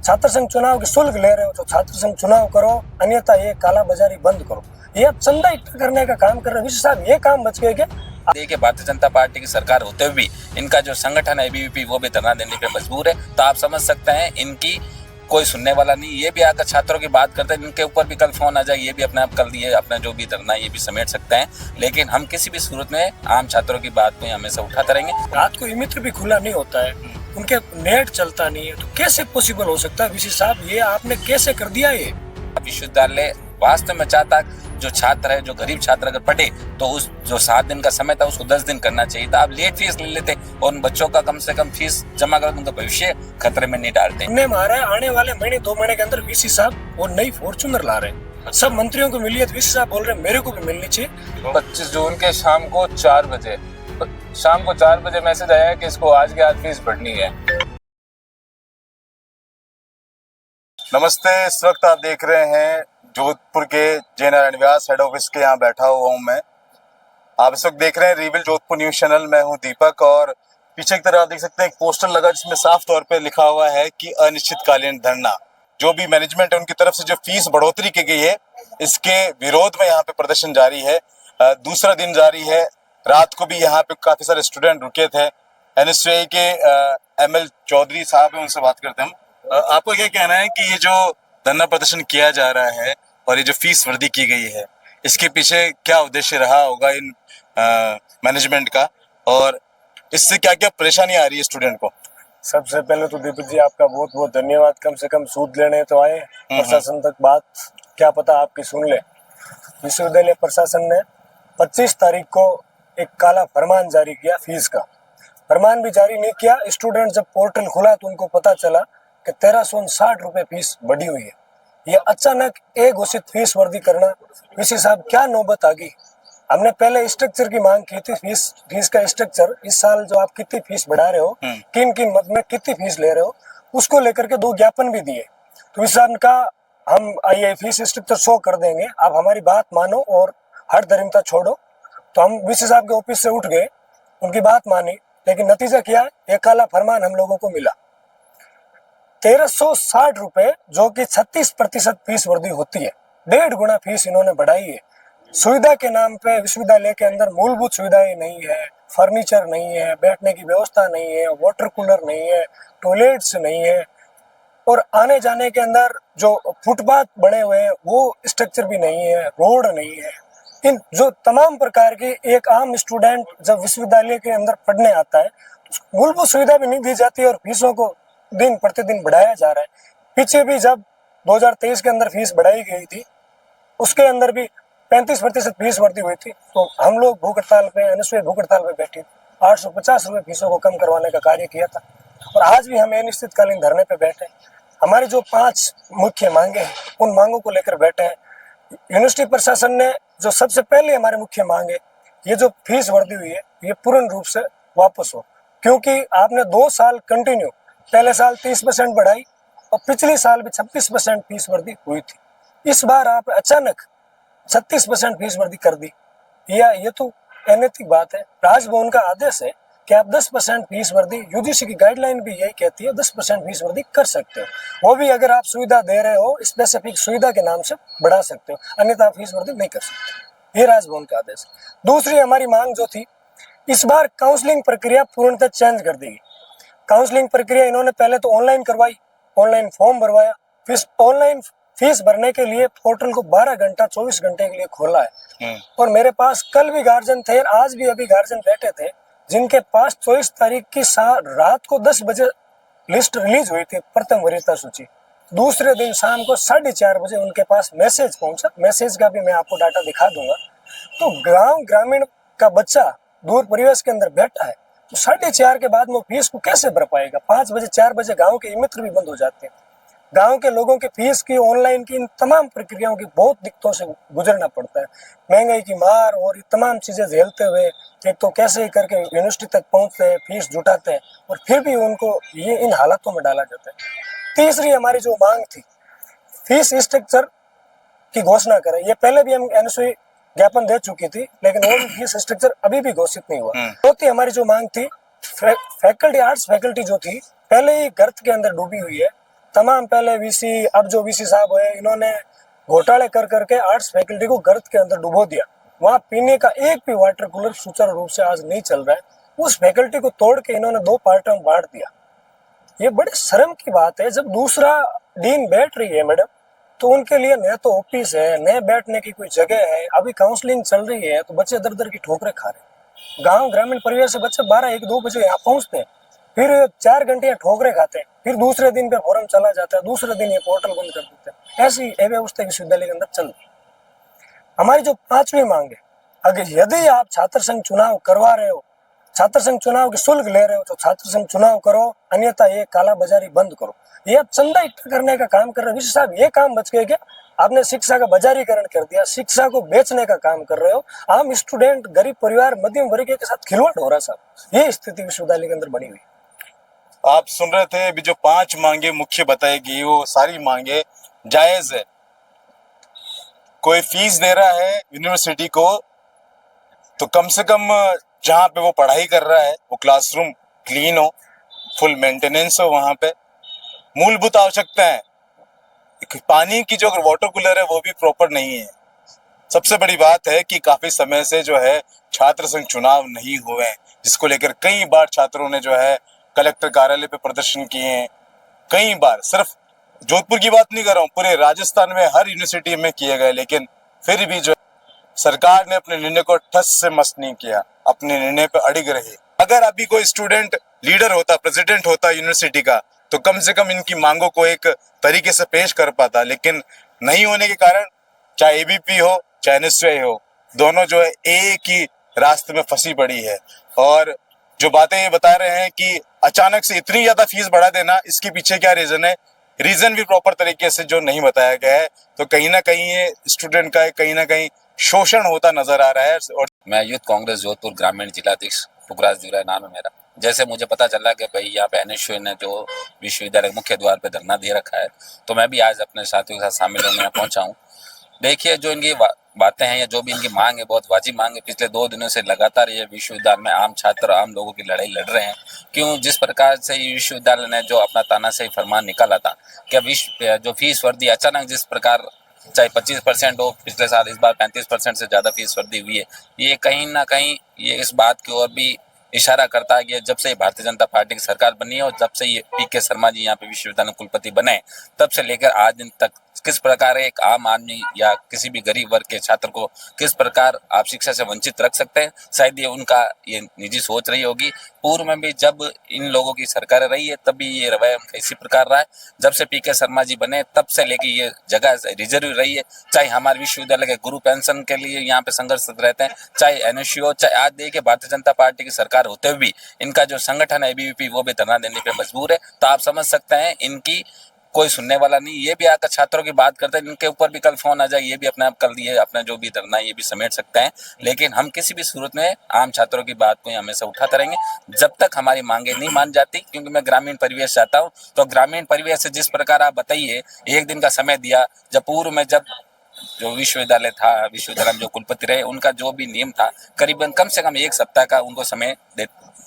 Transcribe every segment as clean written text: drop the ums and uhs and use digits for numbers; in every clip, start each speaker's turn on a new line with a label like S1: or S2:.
S1: छात्र संघ चुनाव की शुल्क ले रहे हो तो छात्र संघ चुनाव करो, अन्यथा ये काला बाजारी बंद करो। ये आप चंदा इकट्ठा करने का काम कर रहे हो। विशेष साहब ये काम बच गए क्या?
S2: देखिए, भारतीय जनता पार्टी की सरकार होते हुए भी इनका जो संगठन है एबीवीपी वो भी धरना देने पे मजबूर है। तो आप समझ सकते हैं इनकी कोई सुनने वाला नहीं। ये भी आकर छात्रों की बात करते हैं, इनके ऊपर भी कल फोन आ जाए, ये भी अपने आप कल दिए अपना जो भी धरना ये भी समेट सकते हैं। लेकिन हम किसी भी सूरत में आम छात्रों की बात को हमेशा उठाते रहेंगे।
S1: रात को ई-मित्र भी खुला नहीं होता है, उनके नेट चलता नहीं है, तो कैसे पॉसिबल हो सकता है? विशेष साहब ये आपने कैसे कर दिया? ये
S2: विश्वविद्यालय वास्तव में चाहता जो छात्र है, जो गरीब छात्र अगर पढ़े तो उस जो 7 दिन का समय था उसको 10 दिन करना चाहिए था। आप लेट फीस ले लेते और उन बच्चों का कम से कम फीस जमा कर उनका भविष्य खतरे में नहीं डालते।
S1: हमने मारा है आने वाले महीने 2 महीने के अंदर वीसी साहब वो नई फॉर्च्यूनर ला रहे हैं। सब मंत्रियों को मिली है तो वीसी साहब बोल रहे हैं मेरे को भी मिलनी चाहिए।
S3: 25 जून के शाम को 4 बजे मैसेज आया है कि इसको आज के आज फीस भरनी है।
S4: नमस्ते, इस वक्त आप देख रहे हैं जोधपुर के जय नारायण व्यास हेड ऑफिस के यहाँ बैठा हुआ हूँ मैं। आप इस वक्त देख रहे हैं रिविल जोधपुर न्यूज चैनल। मैं हूँ दीपक और पीछे की तरफ आप देख सकते हैं एक पोस्टर लगा जिसमें साफ तौर पे लिखा हुआ है कि अनिश्चितकालीन धरना। जो भी मैनेजमेंट है उनकी तरफ से जो फीस बढ़ोतरी की गई है इसके विरोध में यहाँ पे प्रदर्शन जारी है। दूसरा दिन जारी है। रात को भी यहाँ पे काफी सारे स्टूडेंट रुके थे। एनएसयूआई के ML चौधरी साहब है, उनसे बात करते हैं हम। आपको क्या कहना है कि ये जो धरना प्रदर्शन किया जा रहा है और ये जो फीस वृद्धि की गई है इसके पीछे क्या उद्देश्य रहा होगा इन मैनेजमेंट का, और इससे क्या क्या परेशानी आ रही है स्टूडेंट को?
S1: सबसे पहले तो दीपक जी आपका बहुत बहुत धन्यवाद। कम से कम सूद लेने तो आए, प्रशासन तक बात क्या पता आपकी सुन ले। विश्वविद्यालय प्रशासन ने 25 तारीख को एक काला फरमान जारी किया फीस का। फरमान भी जारी नहीं किया, स्टूडेंट जब पोर्टल खुला तो उनको पता चला कि 1360 रुपये फीस बढ़ी हुई है। ये अचानक एक घोषित फीस वृद्धि करना, वीसी साहब क्या नौबत आ गई। हमने पहले स्ट्रक्चर की मांग की थी, फीस का स्ट्रक्चर, इस साल जो आप कितनी फीस बढ़ा रहे हो, किन किन मद में कितनी फीस ले रहे हो, उसको लेकर के 2 ज्ञापन भी दिए। तो वीसी साहब ने कहा हम आइए फीस स्ट्रक्चर शो कर देंगे, आप हमारी बात मानो और हर धर्मता छोड़ो। तो हम वीसी साहब के ऑफिस से उठ गए, उनकी बात मानी, लेकिन नतीजा क्या है? एक काला फरमान हम लोगों को मिला। 1360 रुपए जो कि 36% फीस वृद्धि होती है, 1.5 गुना फीस इन्होंने बढ़ाई है। सुविधा के नाम पे विश्वविद्यालय के अंदर मूलभूत सुविधाएं नहीं है, फर्नीचर नहीं है, बैठने की व्यवस्था नहीं है, वाटर कूलर नहीं है, टॉयलेट्स नहीं है, और आने जाने के अंदर जो फुटपाथ बने हुए हैं वो स्ट्रक्चर भी नहीं है, रोड नहीं है। इन जो तमाम प्रकार की एक आम स्टूडेंट जब विश्वविद्यालय के अंदर पढ़ने आता है तो मूलभूत सुविधा भी नहीं दी जाती और फीसों को दिन प्रतिदिन बढ़ाया जा रहा है। पीछे भी जब 2023 के अंदर फीस बढ़ाई गई थी उसके अंदर भी 35% फीस वृद्धि हुई थी। तो हम लोग भूख हड़ताल पे, एनएसयूआई भूख हड़ताल पे बैठे 850 रुपये फीसों को कम करवाने का कार्य किया था और आज भी हम अनिश्चितकालीन धरने पे बैठे। हमारी जो 5 मुख्य मांगे हैं उन मांगों को लेकर बैठे हैं। यूनिवर्सिटी प्रशासन ने जो सबसे पहले हमारी मुख्य मांग है, ये जो फीस वृद्धि हुई है ये पूर्ण रूप से वापस हो, क्योंकि आपने 2 साल कंटिन्यू, पहले साल 30% बढ़ाई और पिछले साल भी 26% फीस वृद्धि हुई थी। इस बार आप अचानक 36% फीस वृद्धि कर दी, ये तो अनैतिक बात है। राजभवन का आदेश है कि आप 10% फीस वृद्धि, यूजीसी की गाइडलाइन भी यही कहती है 10% फीस वृद्धि कर सकते हो, वो भी अगर आप सुविधा दे रहे हो स्पेसिफिक सुविधा के नाम से बढ़ा सकते हो, अन्यथा आप फीस वृद्धि नहीं कर सकते। ये राजभवन का आदेश। दूसरी हमारी मांग जो थी, इस बार काउंसलिंग प्रक्रिया पूर्णतः चेंज कर दी गई। काउंसलिंग प्रक्रिया इन्होंने पहले तो ऑनलाइन करवाई, ऑनलाइन फॉर्म भरवाया, फिर ऑनलाइन फीस भरने के लिए पोर्टल को 12 घंटा 24 घंटे के लिए खोला है। और मेरे पास कल भी गार्जियन थे और आज भी अभी गार्जियन बैठे थे जिनके पास 24 तारीख की रात को 10 बजे लिस्ट रिलीज हुई थी, प्रथम वरीयता सूची। दूसरे दिन शाम को 4:30 बजे उनके पास मैसेज पहुंचा। मैसेज का भी मैं आपको डाटा दिखा दूंगा। तो गांव ग्रामीण का बच्चा दूर परिवेश के अंदर बैठा है, तो 4:30 के बाद वो फीस को कैसे भर पाएगा? 5 बजे 4 बजे गांव के ई-मित्र भी बंद हो जाते हैं। गांव के लोगों के फीस की, ऑनलाइन की, इन तमाम प्रक्रियाओं की बहुत दिक्कतों से गुजरना पड़ता है। महंगाई की मार और ये तमाम चीजें झेलते हुए एक तो कैसे ही करके यूनिवर्सिटी तक पहुंचते हैं, फीस जुटाते हैं और फिर भी उनको ये इन हालातों में डाला जाता है। तीसरी हमारी जो मांग थी, फीस स्ट्रक्चर की घोषणा करें। ये पहले भी हम एनएसयूआई ज्ञापन दे चुकी थी, लेकिन वो भी फीस स्ट्रक्चर अभी भी घोषित नहीं हुआ। चौथी हमारी जो मांग थी, फैकल्टी, आर्ट्स फैकल्टी जो थी पहले ही गर्त के अंदर डूबी हुई है, तमाम पहले वीसी, अब जो वीसी साहब है, इन्होंने घोटाले कर करके आर्ट्स फैकल्टी को गर्त के अंदर डुबो दिया। वहाँ पीने का एक भी वाटर कूलर सुचारू रूप से आज नहीं चल रहा है। उस फैकल्टी को तोड़ के इन्होंने 2 पार्टों में बांट दिया। ये बड़े शर्म की बात है। जब दूसरा डीन बैठ रही है मैडम, तो उनके लिए न तो ऑफिस है, न बैठने की कोई जगह है। अभी काउंसलिंग चल रही है तो बच्चे दर दर की ठोकरें खा रहे हैं। गांव ग्रामीण परिवेश से बच्चे 12-1-2 बजे यहाँ पहुंचते हैं, फिर 4 घंटे यहाँ ठोकरें खाते हैं, फिर दूसरे दिन पे फोरम चला जाता है, दूसरे दिन ये पोर्टल बंद कर देते हैं। ऐसी अव्यवस्था विश्वविद्यालय के अंदर चल रही है। हमारी जो 5वीं मांग है, अगर यदि आप छात्र संघ चुनाव करवा रहे हो, छात्र संघ चुनाव की शुल्क ले रहे हो, तो छात्र संघ चुनाव करो, अन्यथा ये काला बाजारी बंद करो। ये आप चंदा इकट्ठा करने का काम कर रहे हो। विशेष साहब, ये काम बच गया क्या? आपने शिक्षा का बाजारीकरण कर दिया, शिक्षा को बेचने का काम कर रहे हो। आम स्टूडेंट, गरीब परिवार, मध्यम वर्ग के साथ खिलवाड़ हो रहा है साहब। ये स्थिति विश्वविद्यालय के अंदर बनी हुई।
S4: आप सुन रहे थे अभी जो 5 मांगे मुख्य बताई गई, वो सारी मांगे जायज है। कोई फीस दे रहा है यूनिवर्सिटी को, तो कम से कम जहाँ पे वो पढ़ाई कर रहा है वो क्लासरूम क्लीन हो, फुल मेंटेनेंस हो, वहाँ पे मूलभूत आवश्यकताएं, पानी की जो वाटर कूलर है वो भी प्रॉपर नहीं है। सबसे बड़ी बात है कि काफी समय से जो है छात्र संघ चुनाव नहीं हुए हैं, जिसको लेकर कई बार छात्रों ने जो है कलेक्टर कार्यालय पे प्रदर्शन किए हैं। कई बार, सिर्फ जोधपुर की बात नहीं कर रहा हूँ, पूरे राजस्थान में हर यूनिवर्सिटी में किए गए, लेकिन फिर भी जो सरकार ने अपने निर्णय को ठस से मस नहीं किया, अपने निर्णय पर अड़िग रही। अगर अभी कोई स्टूडेंट लीडर होता, प्रेसिडेंट होता यूनिवर्सिटी का, तो कम से कम इनकी मांगों को एक तरीके से पेश कर पाता, लेकिन नहीं होने के कारण चाहे एबीपी हो चाहे एनएसयूआई हो, दोनों जो है एक ही रास्ते में फंसी पड़ी है। और जो बातें ये बता रहे हैं कि अचानक से इतनी ज्यादा फीस बढ़ा देना, इसके पीछे क्या रीजन है, रीजन भी प्रॉपर तरीके से जो नहीं बताया गया है। तो कहीं ना कहीं ये स्टूडेंट का कहीं ना कहीं शोषण होता नजर आ रहा है। और
S2: मैं यूथ कांग्रेस जोधपुर ग्रामीण जिलाध्यक्ष पुखराज दिवराय नाम है मेरा। जैसे मुझे पता चला कि भाई यहाँ पे एनएसयू ने जो विश्वविद्यालय के मुख्य द्वार पे धरना दे रखा है, तो मैं भी आज अपने साथियों के साथ शामिल होने पहुंचा हूँ। देखिए, जो इनकी बातें हैं या जो भी इनकी मांग है, बहुत वाजिब मांग है। पिछले 2 दिनों से लगातार ये विश्वविद्यालय में आम छात्र, आम लोगों की लड़ाई लड़ रहे हैं। क्यों? जिस प्रकार से ये विश्वविद्यालय ने जो अपना तानाशाही फरमान निकाला था कि जो फीस वर्दी अचानक जिस प्रकार चाहे 25% हो पिछले साल, इस बार 35% से ज़्यादा फीस वर्दी हुई है। ये कहीं ना कहीं ये इस बात की ओर भी इशारा करता है कि जब से भारतीय जनता पार्टी की सरकार बनी है और जब से ये पीके शर्मा जी यहाँ पे विश्वविद्यालय कुलपति बने, तब से लेकर आज दिन तक किस प्रकार एक आम आदमी या किसी भी गरीब वर्ग के छात्र को किस प्रकार आप शिक्षा से वंचित रख सकते हैं, शायद ये उनका ये निजी सोच रही होगी। पूर्व में भी जब इन लोगों की सरकार रही है तब भी ये रवैया उनका इसी प्रकार रहा है। जब से पीके शर्मा जी बने तब से लेके ये जगह रिजर्व रही है। चाहे हमारे विश्वविद्यालय के गुरु पेंशन के लिए यहाँ पे संघर्ष रहते हैं, चाहे एनएसयू, चाहे आज देखिए भारतीय जनता पार्टी की सरकार होते हुए भी इनका जो संगठन है एबीवीपी, वो भी धरना देने पे मजबूर है। तो आप समझ सकते हैं इनकी कोई सुनने वाला नहीं। ये भी आकर छात्रों की बात करते हैं, इनके ऊपर भी कल फोन आ जाए, ये भी अपने आप कल दिए अपना जो भी धरना ये भी समेट सकते हैं। लेकिन हम किसी भी सूरत में आम छात्रों की बात को हमेशा उठाते रहेंगे जब तक हमारी मांगे नहीं मान जाती। क्योंकि मैं ग्रामीण परिवेश चाहता हूँ, तो ग्रामीण परिवेश से जिस प्रकार आप बताइए, एक दिन का समय दिया, जब पूर्व में जब जो विश्वविद्यालय था, विश्वविद्यालय में जो कुलपति रहे, उनका जो भी नियम था, करीबन कम से कम 1 सप्ताह का उनको समय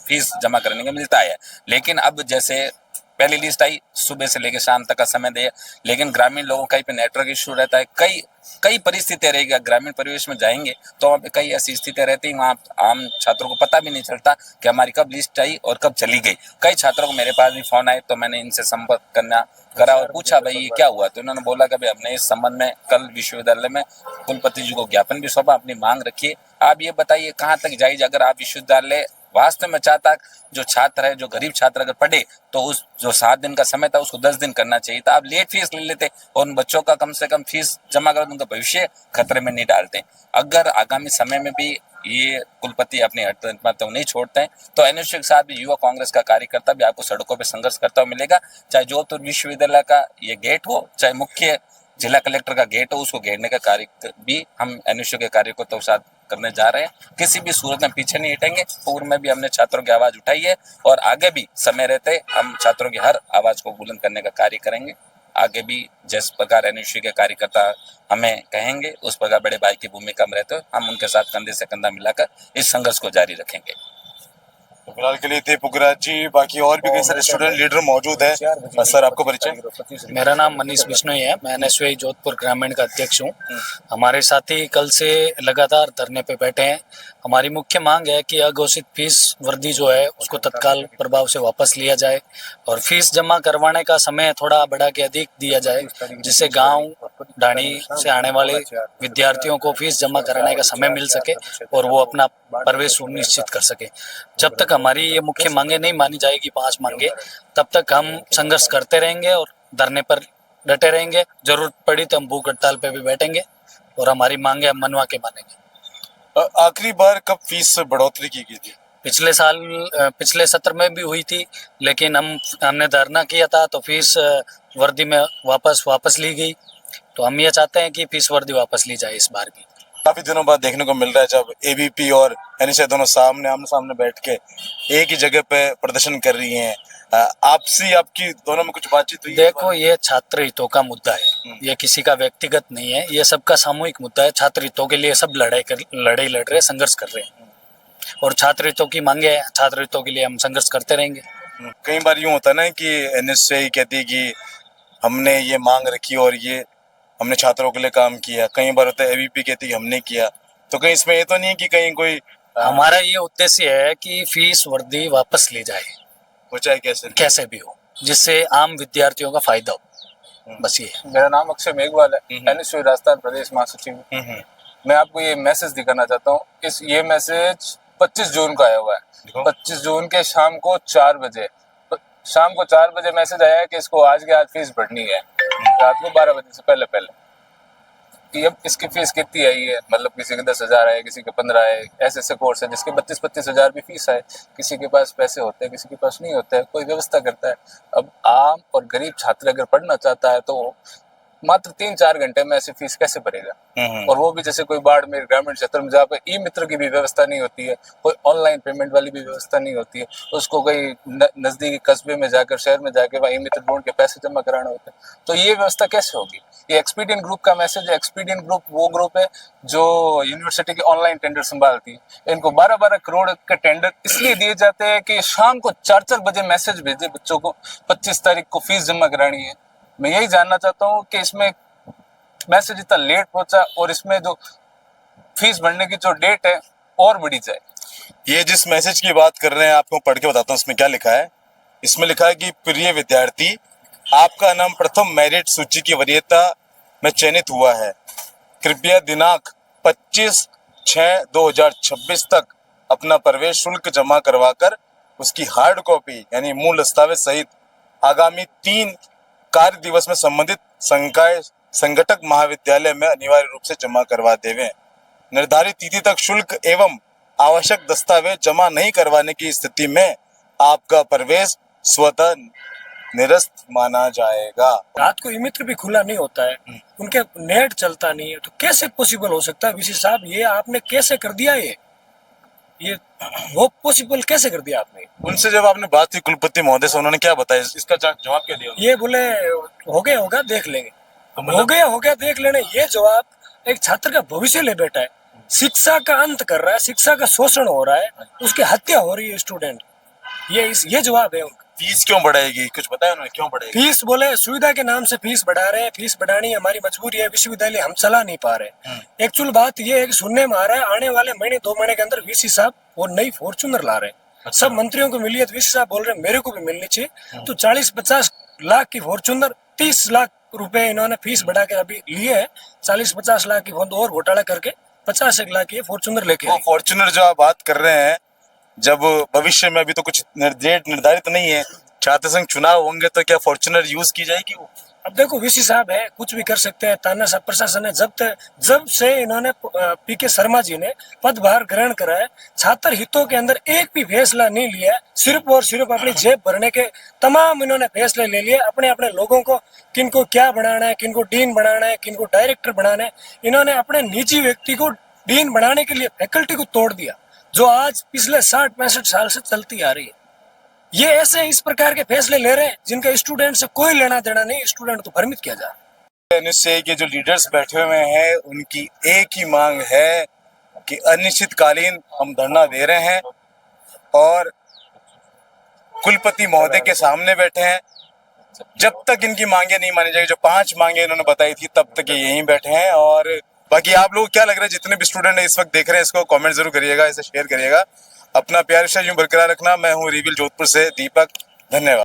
S2: फीस जमा करने का मिलता है। लेकिन अब जैसे पहली लिस्ट आई, सुबह से लेकर शाम तक का समय दे, लेकिन ग्रामीण लोगों का पे नेटवर्क इशू रहता है। कई परिस्थितियां रहेगी। ग्रामीण परिवेश में जाएंगे तो वहाँ पे कई ऐसी स्थितियां रहती हैं, वहाँ आम छात्रों को पता भी नहीं चलता कि हमारी कब लिस्ट आई और कब चली गई। कई छात्रों को मेरे पास भी फोन आए, तो मैंने इनसे संपर्क करा और पूछा भाई ये क्या हुआ, तो उन्होंने बोला कि भाई हमने इस संबंध में कल विश्वविद्यालय में कुलपति जी को ज्ञापन भी सौंपा, अपनी मांग रखी है। आप ये बताइए कहाँ तक जाएगी। अगर आप विश्वविद्यालय वास्तव में चाहता जो छात्र है, जो गरीब छात्र अगर पढ़े, तो उस जो 7 दिन का समय था उसको 10 दिन करना चाहिए था। आप लेट फीस ले लेते और उन बच्चों का कम से कम फीस जमा कर उनका भविष्य खतरे में नहीं डालते। अगर आगामी समय में भी ये कुलपति अपनी हटते नहीं छोड़ते हैं, तो एनएसयू के साथ भी युवा कांग्रेस का कार्यकर्ता भी आपको सड़कों पर संघर्ष करता हुआ मिलेगा। चाहे जोधपुर विश्वविद्यालय का ये गेट हो, चाहे मुख्य जिला कलेक्टर का गेट हो, उसको घेरने का कार्य भी हम एनएसयू के कार्यकर्ताओं के साथ करने जा रहे हैं। किसी भी सूरत में पीछे नहीं हटेंगे। पूर्व में भी हमने छात्रों की आवाज उठाई है और आगे भी समय रहते हम छात्रों की हर आवाज को बुलंद करने का कार्य करेंगे। आगे भी जिस प्रकार एनएसयू के कार्यकर्ता हमें कहेंगे, उस प्रकार बड़े भाई की भूमिका में रहते हुए हम उनके साथ कंधे से कंधा मिलाकर इस संघर्ष को जारी रखेंगे।
S4: फिलहाल के लिए थे पुखराज जी, बाकी और भी कई सारे स्टूडेंट लीडर मौजूद हैं। सर, आपको परिचय?
S5: मेरा नाम मनीष बिश्नोई है। मैं एनएसयूआई जोधपुर ग्रामीण का अध्यक्ष हूँ। हमारे साथी कल से लगातार धरने पे बैठे हैं। हमारी मुख्य मांग है कि अघोषित फीस वर्दी जो है उसको तत्काल प्रभाव से वापस लिया जाए और फीस जमा करवाने का समय थोड़ा बढ़ा के अधिक दिया जाए, जिससे गांव ढाणी से आने वाले विद्यार्थियों को फीस जमा कराने का समय मिल सके और वो अपना प्रवेश सुनिश्चित कर सके। जब तक हमारी ये मुख्य मांगे नहीं मानी जाएगी, 5 मांगे, तब तक हम संघर्ष करते रहेंगे और धरने पर डटे रहेंगे। जरूरत पड़ी तो हम भूख हड़ताल पे भी बैठेंगे और हमारी मांगे हम मनवा के मानेंगे।
S4: आखिरी बार कब फीस बढ़ोतरी की गई थी?
S5: पिछले सत्र में भी हुई थी, लेकिन हमने धरना किया था तो फीस वर्दी में वापस ली गई। तो हम ये चाहते हैं कि फीस वर्दी वापस ली जाए इस बार भी।
S4: काफी दिनों बाद देखने को मिल रहा है जब एबीपी और एनएसयूआई दोनों आमने सामने बैठ के एक ही जगह पे प्रदर्शन कर रही हैं। आपसी आपकी दोनों में कुछ बातचीत हुई?
S5: देखो, ये छात्र हितों का मुद्दा है, ये किसी का व्यक्तिगत नहीं है, ये सबका सामूहिक मुद्दा है। छात्र हितों के लिए सब लड़ाई लड़ रहे, संघर्ष कर रहे हैं और छात्र हितों की मांगे हैं, छात्र हितों के लिए हम संघर्ष करते रहेंगे।
S4: कई बार यूं होता है ना कि एनएसयूआई कहती है कि हमने ये मांग रखी और ये हमने छात्रों के लिए काम किया। कई बार होता है एबीपी कहती है हमने किया। तो कहीं इसमें ये तो नहीं है कि कहीं कोई
S5: हमारा ये उद्देश्य है कि फीस वर्दी वापस ली जाए,
S4: वो चाहे कैसे
S5: भी हो, जिससे आम विद्यार्थियों का फायदा हो। बस ये।
S3: मेरा नाम अक्षय मेघवाल है, एनएसयूआई राजस्थान प्रदेश महासचिव। मैं आपको ये मैसेज दिखाना चाहता हूँ। ये मैसेज 25 जून को आया हुआ है। 25 जून के शाम को 4 बजे मैसेज आया है कि इसको आज फीस भरनी है, रात को 12 बजे से पहले। कि अब इसकी फीस कितनी आई है, मतलब किसी के 10,000 है, किसी के 15 है। ऐसे कोर्स है जिसके 25-25 हजार भी फीस है। किसी के पास पैसे होते हैं, किसी के पास नहीं होता है, कोई व्यवस्था करता है। अब आम और गरीब छात्र अगर पढ़ना चाहता है तो मात्र 3-4 घंटे में ऐसी फीस कैसे भरेगा? और वो भी जैसे कोई बाड़मेर ग्रामीण क्षेत्र में जहाँ पे ई मित्र की भी व्यवस्था नहीं होती है, कोई ऑनलाइन पेमेंट वाली भी व्यवस्था नहीं होती है, उसको कोई नजदीकी कस्बे में जाकर, शहर में जाकर वहाँ ई मित्र ढूंढ के पैसे जमा कराना होता है। तो ये व्यवस्था कैसे होगी? ये एक्सपीडियंट ग्रुप का मैसेज है। एक्सपीडियंट ग्रुप वो ग्रुप है जो यूनिवर्सिटी के ऑनलाइन टेंडर संभालती है। इनको 12-12 करोड़ के टेंडर इसलिए दिए जाते हैं कि शाम को 4-4 बजे मैसेज भेजे बच्चों को 25 तारीख को फीस जमा करानी है। मैं यही जानना चाहता हूँ कि इसमें मैसेज इतना लेट पहुंचा और इसमें जो फीस भरने की जो डेट है और बढ़ी जाए।
S4: ये जिस मैसेज की बात कर रहे हैं आपको पढ़ के बताता हूँ इसमें क्या लिखा है। इसमें लिखा है कि प्रिय विद्यार्थी, आपका नाम प्रथम मेरिट सूची की वरीयता में चयनित हुआ है। कृपया दिनांक 25/6/2026 तक अपना प्रवेश शुल्क जमा करवाकर उसकी हार्ड कॉपी यानी मूल दस्तावेज सहित आगामी 3 कार्य दिवस में संबंधित संकाय संगठक महाविद्यालय में अनिवार्य रूप से जमा करवा देवें। निर्धारित तिथि तक शुल्क एवं आवश्यक दस्तावेज जमा नहीं करवाने की स्थिति में आपका प्रवेश स्वतः निरस्त माना जाएगा।
S1: रात को ई मित्र भी खुला नहीं होता है, उनके नेट चलता नहीं है, तो कैसे पॉसिबल हो सकता है? वीसी साहब, ये आपने कैसे कर दिया? ये वो पॉसिबल कैसे कर दिया आपने?
S4: उनसे जब आपने बात की कुलपति महोदय से, उन्होंने क्या बताया? इसका जवाब क्या दिया?
S1: ये बोले हो गया होगा देख लेंगे। हो गया देख लेने, ये जवाब एक छात्र का भविष्य ले बैठा है। शिक्षा का अंत कर रहा है, शिक्षा का शोषण हो रहा है, उसकी हत्या हो रही है स्टूडेंट। ये जवाब है उनका।
S4: फीस क्यों बढ़ाएगी? कुछ बताया उन्होंने क्यों बढ़ाएगी?
S1: फीस बोले सुविधा के नाम से फीस बढ़ा रहे हैं। फीस बढ़ानी हमारी मजबूरी है, विश्वविद्यालय हम चला नहीं पा रहे। एक्चुअल बात ये है कि सुनने में आ रहा है आने वाले महीने 2 महीने के अंदर वीसी साहब वो नई फॉर्च्यूनर ला रहे हैं। सब मंत्रियों को मिली है तो वीसी साहब बोल रहे हैं मेरे को भी मिलनी चाहिए। तो 40-50 लाख की फॉर्च्यूनर, 30 लाख रुपए इन्होंने फीस बढ़ा के अभी लिए है। 40-50 लाख की और घोटाला करके 50 लाख की फॉर्च्यूनर लेके।
S4: वो फॉर्च्यूनर जो आप बात कर रहे हैं, जब भविष्य में अभी तो कुछ डेट निर्धारित नहीं है, छात्र संघ चुनाव होंगे तो क्या फॉर्च्यूनर यूज की जाएगी? वो
S1: अब देखो वीसी साहब है, कुछ भी कर सकते हैं। तानाशाह प्रशासन है। जब से इन्होंने पीके शर्मा जी ने पदभार ग्रहण करा है, छात्र हितों के अंदर एक भी फैसला नहीं लिया है। सिर्फ और सिर्फ अपनी जेब भरने के तमाम इन्होंने फैसले ले लिए। अपने लोगों को किनको क्या बनाना है, किनको डीन बनाना है, किनको डायरेक्टर बनाना है, इन्होंने अपने निजी व्यक्ति को डीन बनाने के लिए फैकल्टी को तोड़ दिया, जो आज पिछले 60-65 साल से चलती आ रही है। ये ऐसे इस प्रकार के फैसले ले रहे हैं जिनका स्टूडेंट से कोई लेना देना नहीं। स्टूडेंट को भ्रमित किया जा रहा है।
S4: एनएसयूआई के जो लीडर्स बैठे हुए हैं, उनकी एक ही मांग है कि अनिश्चितकालीन हम धरना दे रहे हैं और कुलपति महोदय के सामने बैठे हैं। जब तक इनकी मांगे नहीं मानी जाएगी, जो 5 मांगे इन्होंने बताई थी, तब तक ये यहीं बैठे हैं। और बाकी आप लोग क्या लग रहा है, जितने भी स्टूडेंट इस वक्त देख रहे हैं, इसको कमेंट जरूर करिएगा, इसे शेयर करिएगा। अपना प्यार यूं बरकरार रखना। मैं हूँ रिविल जोधपुर से दीपक, धन्यवाद।